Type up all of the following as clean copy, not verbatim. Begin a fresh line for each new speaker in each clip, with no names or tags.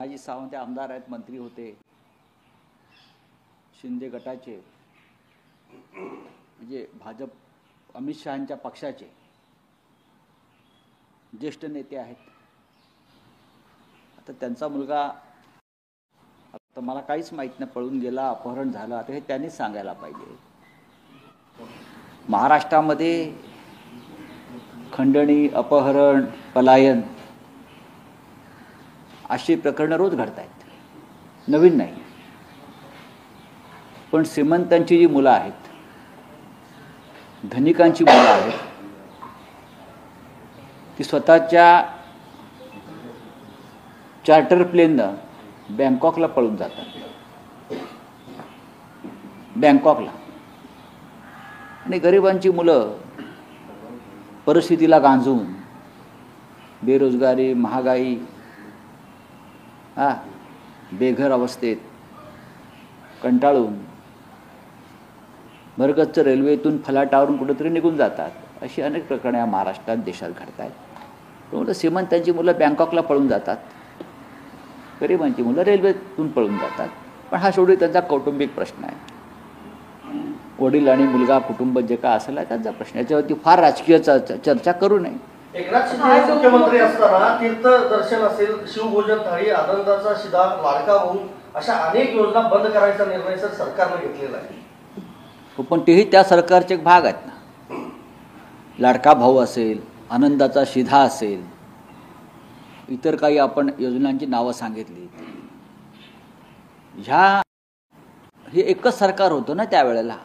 अजित सावंत आमदार आहेत, मंत्री होते, शिंदे गटाचे, म्हणजे भाजप अमित शहांच्या पक्षाचे ज्येष्ठ नेते आहेत. आता त्यांचा मुलगा, आता मला काहीच माहीत नाही, पळून गेला, अपहरण झालं, आता हे त्यांनीच सांगायला पाहिजे. महाराष्ट्रामध्ये खंडणी, अपहरण, पलायन अशी प्रकरणं रोज घडत आहेत, नवीन नाही. पण श्रीमंतांची जी मुलं आहेत, धनिकांची मुलं आहेत, ती स्वतःच्या चार्टर प्लेननं बँकॉकला पळून जातात, बँकॉकला. आणि गरिबांची मुलं परिस्थितीला गांजून, बेरोजगारी, महागाई, बेघर अवस्थेत कंटाळून भरगच्च रेल्वेतून फलाटावरून कुठेतरी निघून जातात. अशी अनेक प्रकरणे या महाराष्ट्रात, देशात घडत आहेत. पण श्रीमंतांची मुलं बँकॉकला पळून जातात, गरिबांची मुलं रेल्वेतून पळून जातात. पण हा शेवटी त्यांचा कौटुंबिक प्रश्न आहे. वडील आणि मुलगा, कुटुंब जे काय असेल त्यांचा प्रश्न, याच्यावरती फार राजकीय चर्चा करू नये.
एकनाथ शिंदे मुख्यमंत्री असताना तीर्थदर्शन असेल, शिवभोजन थाळी, आनंदाचा शिधा, लाडका भाऊ अशा अनेक योजना बंद करायचा निर्णय सरकारने घेतलेला आहे.
पण तेही त्या सरकारचे एक भाग आहेत ना. लाडका भाऊ असेल, आनंदाचा शिधा असेल, इतर काही आपण योजनांची नावं सांगितली. हे एकच सरकार होतं ना त्यावेळेला.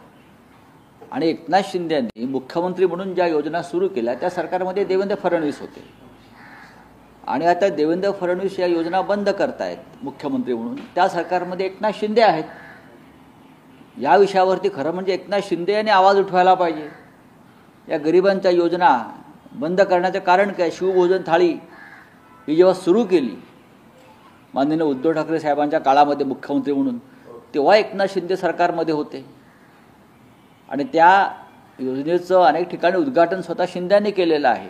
आणि एकनाथ शिंदेंनी मुख्यमंत्री म्हणून ज्या योजना सुरू केल्या त्या सरकारमध्ये देवेंद्र फडणवीस होते. आणि आता देवेंद्र फडणवीस या योजना बंद करतायत मुख्यमंत्री म्हणून, त्या सरकारमध्ये एकनाथ शिंदे आहेत. या विषयावरती खरं म्हणजे एकनाथ शिंदे यांनी आवाज उठवायला पाहिजे. या गरिबांच्या योजना बंद करण्याचं कारण काय? शिवभोजन थाळी ही जेव्हा सुरू केली माननीय उद्धव ठाकरे साहेबांच्या काळामध्ये मुख्यमंत्री म्हणून, तेव्हा एकनाथ शिंदे सरकारमध्ये होते. आणि त्या योजनेचं अनेक ठिकाणी उद्घाटन स्वतः शिंदेंनी केलेलं आहे.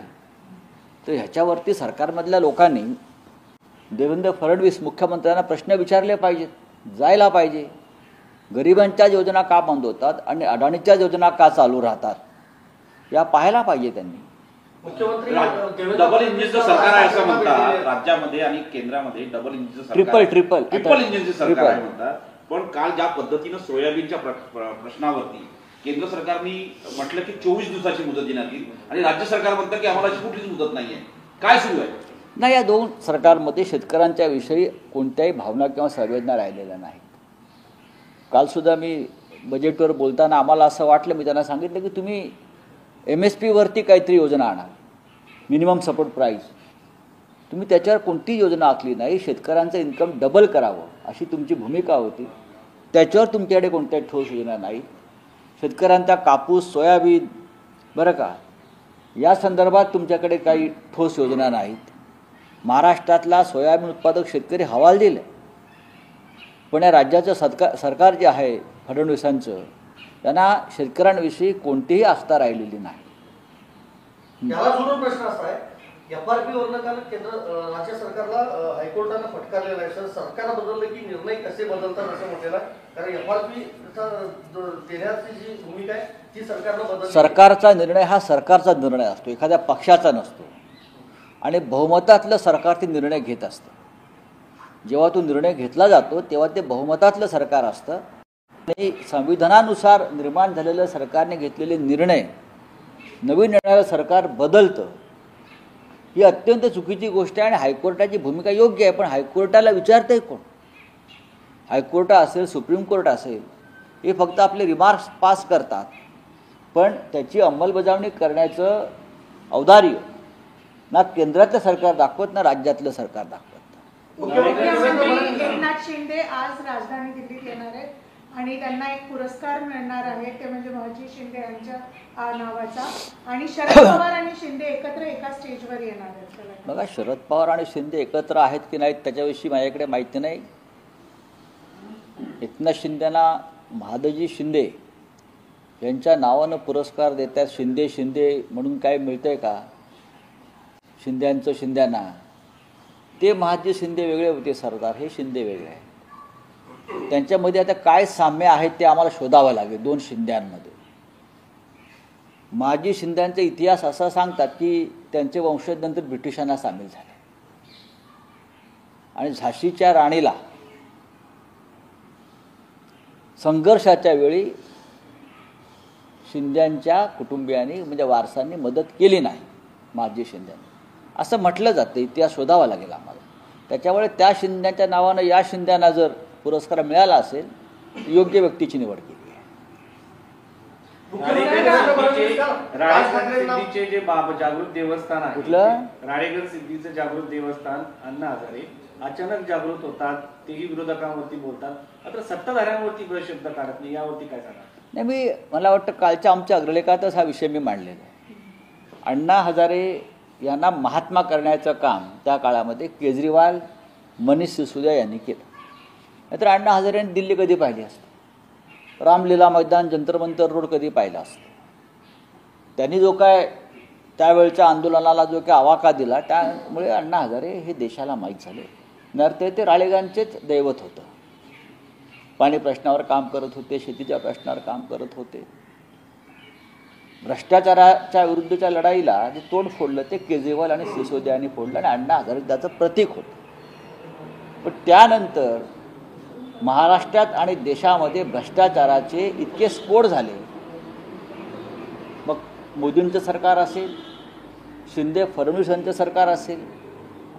तर ह्याच्यावरती सरकारमधल्या लोकांनी देवेंद्र फडणवीस मुख्यमंत्र्यांना प्रश्न विचारले पाहिजेत, जायला पाहिजे. गरिबांच्या योजना का बंद होतात आणि अडाणीच्या योजना का चालू राहतात, या पाहायला पाहिजे त्यांनी.
मुख्यमंत्री
डबल इंजिनचं सरकार आहे असं म्हणतात राज्यामध्ये आणि केंद्रामध्ये. डबल इंजिनचं सरकार, ट्रिपल इंजिनचं सरकार आहे म्हणतात. पण काल ज्या पद्धतीनं सोयाबीनच्या प्रश्नावरती केंद्र सरकारने म्हटलं की 24 दिवसाची मुदत देण्यात येईल आणि राज्य सरकार म्हणतं की आम्हाला कुठलीच मुदत नाहीये. काय सुरू आहे?
नाही, या दोन सरकारमध्ये शेतकऱ्यांच्या विषयी कोणत्याही भावना किंवा संवेदना राहिलेल्या नाहीत. कालसुद्धा मी बजेटवर बोलताना आम्हाला असं वाटलं, मी त्यांना सांगितलं की तुम्ही MSP वरती काहीतरी योजना आणा, मिनिमम सपोर्ट प्राईस. तुम्ही त्याच्यावर कोणती योजना आखली नाही. शेतकऱ्यांचं इन्कम डबल करावं अशी तुमची भूमिका होती. त्याच्यावर तुमच्याकडे कोणत्याही ठोस योजना नाही. शेतकऱ्यांचा कापूस, सोयाबीन, बरं का, या संदर्भात तुमच्याकडे काही ठोस योजना नाहीत. महाराष्ट्रातला सोयाबीन उत्पादक शेतकरी हवालदिल आहे. पण या राज्याचं सरकार जे आहे फडणवीसांचं, त्यांना शेतकऱ्यांविषयी कोणतीही आस्था राहिलेली नाही.
त्याला जोडून प्रश्न असा आहे, FRP वरनं काल राज्य सरकारला हायकोर्टानं फटकारलेला आहे. सरकार बदललं की निर्णय कसे बदलतात असं म्हटलेलं आहे. कारण FRP देण्याची जी भूमिका आहे ती सरकारनं बदलली.
सरकारचा निर्णय हा सरकारचा निर्णय असतो, एखाद्या पक्षाचा नसतो. आणि बहुमतातलं सरकार ते निर्णय घेत असतं. जेव्हा तो निर्णय घेतला जातो तेव्हा ते बहुमतातलं सरकार असतं. आणि संविधानानुसार निर्माण झालेलं सरकारने घेतलेले निर्णय नवीन येणारं सरकार बदलतं, ही अत्यंत चुकीची गोष्ट आहे. आणि हायकोर्टाची भूमिका योग्य आहे, पण हायकोर्टाला विचारतंय कोण? हायकोर्ट असेल, सुप्रीम कोर्ट असेल, हे फक्त आपले रिमार्क्स पास करतात, पण त्याची अंमलबजावणी करण्याचं औदार्य ना केंद्रातलं सरकार दाखवत ना राज्यातलं सरकार दाखवत.
मुख्यमंत्री एकनाथ शिंदे आज राजधानी दिल्लीत येणार आहेत आणि त्यांना एक पुरस्कार मिळणार आहे, ते म्हणजे महजी शिंदे यांच्या नावाचा. आणि शरद पवार आणि शिंदे एकत्र एका स्टेजवर येणार आहेत.
बघा, शरद पवार आणि शिंदे एकत्र आहेत की नाहीत त्याच्याविषयी माझ्याकडे माहिती नाही. एकनाथ शिंदेना महादजी शिंदे यांच्या नावानं पुरस्कार देतात. शिंदे शिंदे म्हणून काय मिळतंय का? शिंद्यांचं शिंद्यांना ते महाजी शिंदे वेगळे होते सरदार, हे शिंदे वेगळे आहे. त्यांच्यामध्ये आता काय साम्य आहेत ते आम्हाला शोधावं लागेल दोन शिंद्यांमध्ये. महाजी शिंद्यांचा इतिहास असा सांगतात की त्यांचे वंशज नंतर ब्रिटिशांना सामील झाले आणि झाशीच्या राणीला संघर्षाच्या वेळी शिंद्यांच्या कुटुंबियांनी म्हणजे वारसांनी मदत केली नाही महाजी शिंद्यांनी, असं म्हटलं जातं. इतिहास शोधावा लागेल आम्हाला. त्याच्यामुळे त्या शिंद्यांच्या नावानं या शिंद्यांना जर पुरस्कार मिळाला असेल तर योग्य व्यक्तीची निवड केली आहे.
सिद्धीचे जे जागृत देवस्थान आहे,
कुठलं?
राळेगण सिद्धीचं जागृत देवस्थान अण्णा हजारे अचानक जागृत होतात, तेही विरोधकांवरती बोलतात, मात्र सत्ताधाऱ्यांवरती शब्द काढत नाही. यावरती काय सांगा?
नाही, मला वाटतं कालच्या आमच्या अग्रलेखातच हा विषय मी मांडलेला आहे. अण्णा हजारे यांना महात्मा करण्याचं काम त्या काळामध्ये केजरीवाल, मनीष सिसोदिया यांनी केलं. नाहीतर अण्णा हजारेंनी दिल्ली कधी पाहिली असते, रामलीला मैदान, जंतर मंतर रोड कधी पाहिला असतं. त्यांनी जो काय त्यावेळच्या आंदोलनाला जो काय आवाका दिला, त्यामुळे अण्णा हजारे हे देशाला माहीत झाले. नंतर ते राळेगांचेच दैवत होतं. पाणी प्रश्नावर काम करत होते, शेतीच्या प्रश्नावर काम करत होते. भ्रष्टाचाराच्या विरुद्धच्या लढाईला जे तोंड फोडलं ते केजरीवाल आणि सिसोदिया यांनी फोडलं आणि अण्णा हजारे त्याचं प्रतीक होतं. पण त्यानंतर महाराष्ट्रात आणि देशामध्ये भ्रष्टाचाराचे इतके स्फोट झाले. मग मोदींचं सरकार असेल, शिंदे फडणवीसांचं सरकार असेल,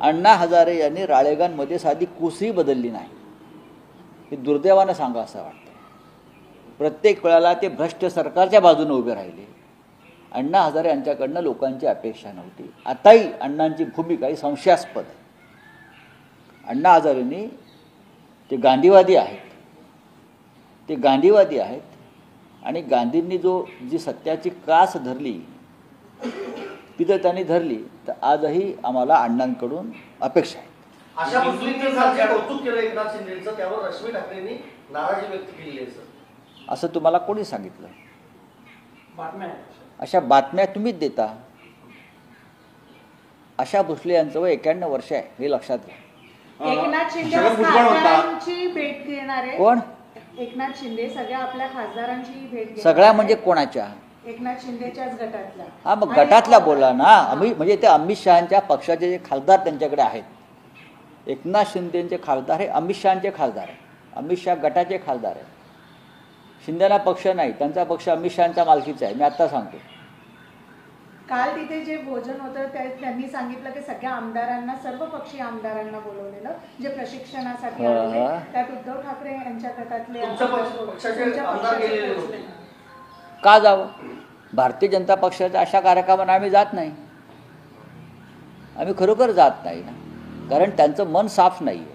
अण्णा हजारे यांनी राळेगणमध्ये साधी कुसही बदलली नाही. हे दुर्दैवानं सांगा असं वाटतं. प्रत्येक वेळेला ते भ्रष्ट सरकारच्या बाजूने उभे राहिले. अण्णा हजारे यांच्याकडनं लोकांची अपेक्षा नव्हती. आताही अण्णांची भूमिका ही संशयास्पद आहे. अण्णा हजारेंनी ते गांधीवादी आहेत आणि गांधींनी जी सत्याची कास धरली ती जर त्यांनी धरली तर आजही आम्हाला अण्णांकडून अपेक्षा आहे.
अशा मुस्लिमांचं कौतुक केलं एकनाथ शिंदेचं, त्यावर रश्मी ठाकरेंनी नाराजी व्यक्त केली आहे सर.
असं तुम्हाला कोणी सांगितलं?
बातम्या
अशा बातम्या तुम्हीच देता. आशा भोसले यांचं वय 91 वर्ष आहे, हे लक्षात घ्या.
एकनाथ शिंदे
छगन भुजबळ म्हणतात
खासदारांची भेट घेणार आहे.
कोण?
एकनाथ शिंदे सगळ्या आपल्या खासदारांची भेट घेणार
सगळ्या
आहे.
म्हणजे कोणाच्या?
एकनाथ शिंदेच्याच गटातल्या.
हा, मग गटातल्या बोला ना. म्हणजे ते अमित शहांच्या पक्षाचे जे खासदार त्यांच्याकडे आहेत. एकनाथ शिंदेचे खासदार हे अमित शहांचे खासदार आहे. अमित शहा गटाचे खासदार आहे. शिंदेला पक्ष नाही, त्यांचा पक्ष अमित शहांच्या मालकीचा आहे. मी आता सांगतो.
काल तिथे जे भोजन होतं त्यांनी सांगितलं की सगळ्या आमदारांना, सर्व पक्षीय आमदारांना बोलवलेलं, जे प्रशिक्षणासाठी आलेले, त्यात उद्धव ठाकरे यांच्या गटातले
पक्षाचे आमदार गेलेले होते.
का जावं? भारतीय जनता पक्षाच्या अशा कार्यक्रमांना आम्ही जात नाही. आम्ही खरोखर जात नाही ना, कारण त्यांचं मन साफ नाही आहे.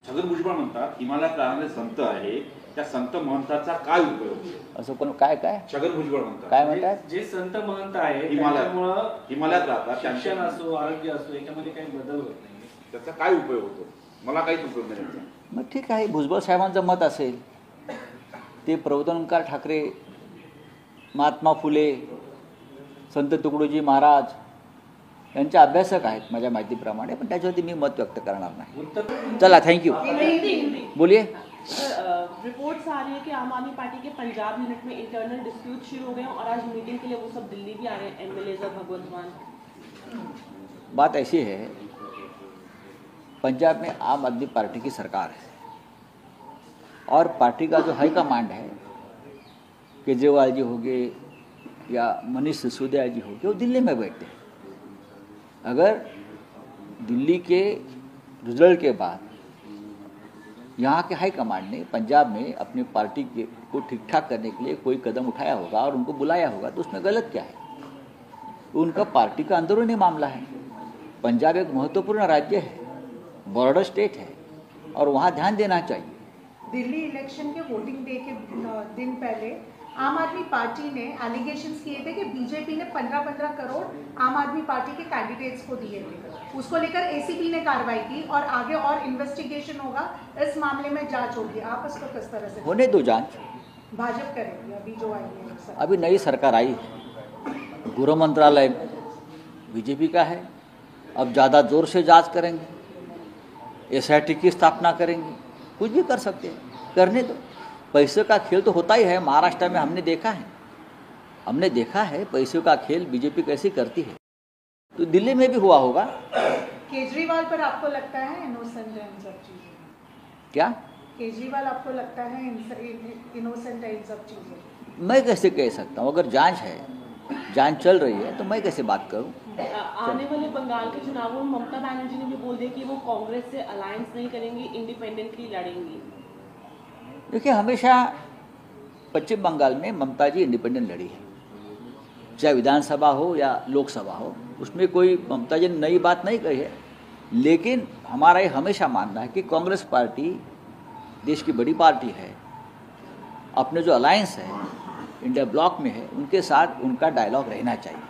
छगन भुजबळ म्हणतात हिमालयात राहणारे संत आहे, त्या संत महंताचा काय उपयोग?
असं कोण काय काय
छगन भुजबळ म्हणतात
काय म्हणतात?
जे संत महंत आहे
हिमालयात राहतात,
शिक्षण असो, आरोग्य असो, याच्यामध्ये काही बदल होत नाही.
त्याचा काय उपयोग होतो? मला काहीच उपयोग नाही त्याचा.
मग ठीक आहे, भुजबळ साहेबांचं मत असेल. ते प्रबोधनकार ठाकरे, महात्मा फुले, संत तुकडोजी महाराज यांचे अभ्यासक आहेत माझ्या माहितीप्रमाणे, पण त्याच्यावरती मी मत व्यक्त करणार नाही. चला, थँक्यू. बोलिए.
रिपोर्ट्स आ रही है कि आम आदमी पार्टी के पंजाब यूनिट में इंटरनल डिस्प्यूट शुरू हो गए और आज मीटिंग के लिए वो सब दिल्ली भी आ रहे हैं, एमएलएज और भगवंत मान.
बात ऐसी है, पंजाब में आम आदमी पार्टी की सरकार है और पार्टी का जो हाई कमांड है, केजरीवाल जी हो गए या मनीष सिसोदिया जी हो गए, वो दिल्ली में बैठते हैं. अगर दिल्ली के रिजल्ट के बाद यहाँ के हाई कमांड ने पंजाब में अपनी पार्टी को ठीक ठाक करने के लिए कोई कदम उठाया होगा और उनको बुलाया होगा, तो उसमें गलत क्या है? उनका पार्टी का अंदरूनी मामला है. पंजाब एक महत्वपूर्ण राज्य है, बॉर्डर स्टेट है और वहाँ ध्यान देना चाहिए.
दिल्ली इलेक्शन के वोटिंग डे के दिन पहले आम आदमी पार्टी ने एलिगेशंस किए थे कि बीजेपी ने 15-15 करोड़ आम आदमी पार्टी के कैंडिडेट्स को दिए थे. उसको लेकर एसीबी ने कार्रवाई की और आगे और इन्वेस्टिगेशन होगा, इस मामले में जांच होगी. आप इसको किस तरह से?
होने दो जांच.
भाजपा करेगी अभी जो आई है.
अभी नई सरकार आई है, गृह मंत्रालय बीजेपी का है, अब ज़्यादा जोर से जांच करेंगे, एसआईटी की स्थापना करेंगे, कुछ भी कर सकते हैं, करने दो। पैसे का खेल तो होता ही है, महाराष्ट्र में हमने देखा है पैसे का खेल बीजेपी कैसे करती है, तो दिल्ली में भी हुआ होगा।
केजरीवाल पर आपको लगता है इनोसेंट है इन सब चीज़ों में?
क्या
केजरीवाल आपको लगता है इनोसेंट है इन सब चीज़ों में?
मैं कैसे कह सकता हूँ? अगर जांच चल रही है तो मैं कैसे बात करूँ?
आने वाले बंगाल के चुनावों में ममता बनर्जी ने भी बोल दिया कि वो कांग्रेस से अलायंस नहीं करेंगी, इंडिपेंडेंटली लड़ेंगी।
देखिए, हमेशा पश्चिम बंगाल में ममता जी इंडिपेंडेंट लड़ी है, चाहे विधानसभा हो या लोकसभा हो, उसमें कोई ममता जी ने नई बात नहीं कही है। लेकिन हमारा ये हमेशा मानना है कि कांग्रेस पार्टी देश की बड़ी पार्टी है, अपने जो अलायंस है इंडिया ब्लॉक में है, उनके साथ उनका डायलॉग रहना चाहिए।